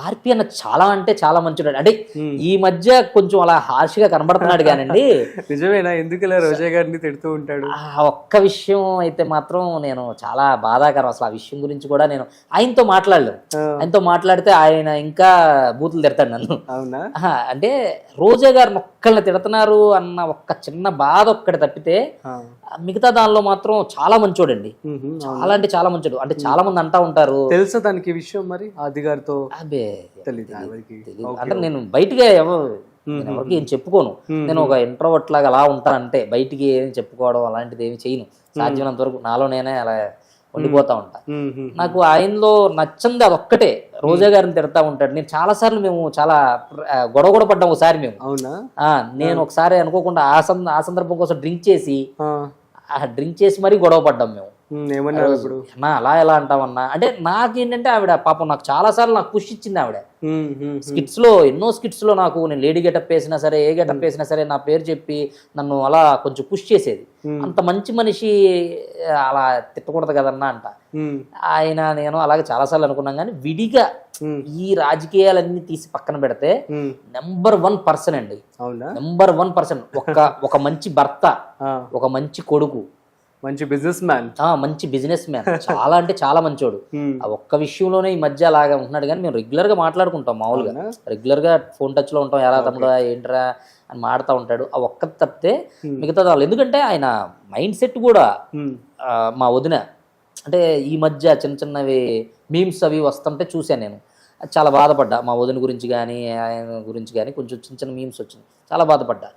ఆర్పి అన్న చాలా అంటే చాలా మంచివాడు. అంటే ఈ మధ్య కొంచెం అలా హార్ష్గా కనబడుతున్నాడు కానండి. నిజమేనా? ఎందుకు ఇలా రోజా గారిని తిడుతూ ఉంటాడు? ఆ ఒక్క విషయం అయితే మాత్రం నేను చాలా బాధాకరం. అసలు ఆ విషయం గురించి కూడా నేను ఆయనతో మాట్లాడలేము. ఆయనతో మాట్లాడితే ఆయన ఇంకా బూతులు తిడతాడు నన్ను. అవునా? అంటే రోజా గారిని ఒక్కళ్ళని తిడుతున్నారు అన్న ఒక్క చిన్న బాధ ఒక్కటి తప్పితే మిగతా దానిలో మాత్రం చాలా మంచోడండి. చాలా అంటే చాలా మంచోడు. అంటే చాలా మంది అంటా ఉంటారు. తెలుసా దానికి విషయం? మరి ఆది గారితో అబే తెలీదు. అంటే నేను బయటికి ఎవరికి ఏం చెప్పుకోను. నేను ఒక ఇంట్రోవర్ట్ లాగా అలా ఉంటానంటే బయటికి ఏం చెప్పుకోవడం అలాంటిది ఏమి చేయను. సాధ్యమైనంత వరకు నాలో నేనే అలా ఉండిపోతా ఉంటా. నాకు ఆయనలో నచ్చింది అదొక్కటే. రోజా గారిని తిడతా ఉంటాడు. నేను చాలా సార్లు మేము చాలా గొడవ కూడా పడ్డాం ఒకసారి మేము. నేను ఒకసారి అనుకోకుండా ఆ సందర్భం కోసం డ్రింక్ చేసి మరీ గొడవ పడ్డాం మేము. అలా ఎలా అంటామన్నా అంటే నాకేంటంటే ఆవిడ పాపం నాకు చాలా సార్లు నాకు పుష్ ఇచ్చింది ఆవిడ. స్కిట్స్ లో ఎన్నో స్కిట్స్ లో నాకు నేను లేడీ గెటప్ వేసినా సరే ఏ గెటప్ వేసినా సరే నా పేరు చెప్పి నన్ను అలా కొంచెం పుష్ చేసేది. అంత మంచి మనిషి అలా తిట్టకూడదు కదన్నా అంట. ఆయన నేను అలాగే చాలా సార్లు అనుకున్నాం కానీ విడిగా ఈ రాజకీయాలన్నీ తీసి పక్కన పెడితే నెంబర్ 1% అండి. నెంబర్ 1%. ఒక మంచి భర్త, ఒక మంచి కొడుకు, మంచి బిజినెస్ మ్యాన్, చాలా అంటే చాలా మంచోడు. ఆ ఒక్క విషయంలోనే ఈ మధ్య అలాగా ఉంటున్నాడు. కానీ మేము రెగ్యులర్ గా మాట్లాడుకుంటాం. మామూలుగా రెగ్యులర్ గా ఫోన్ టచ్ లో ఉంటాం. ఎలా తమ్ముడా ఏంట్రా అని మాడుతూ ఉంటాడు. ఆ ఒక్క తప్పితే మిగతా వాళ్ళు. ఎందుకంటే ఆయన మైండ్ సెట్ కూడా మా వదిన అంటే ఈ మధ్య చిన్న చిన్నవి మీమ్స్ అవి వస్తుంటే చూశాను నేను. చాలా బాధపడ్డా. మా వదిన గురించి కానీ ఆయన గురించి కానీ కొంచెం చిన్న చిన్న మీమ్స్ వచ్చినాయి. చాలా బాధపడ్డా.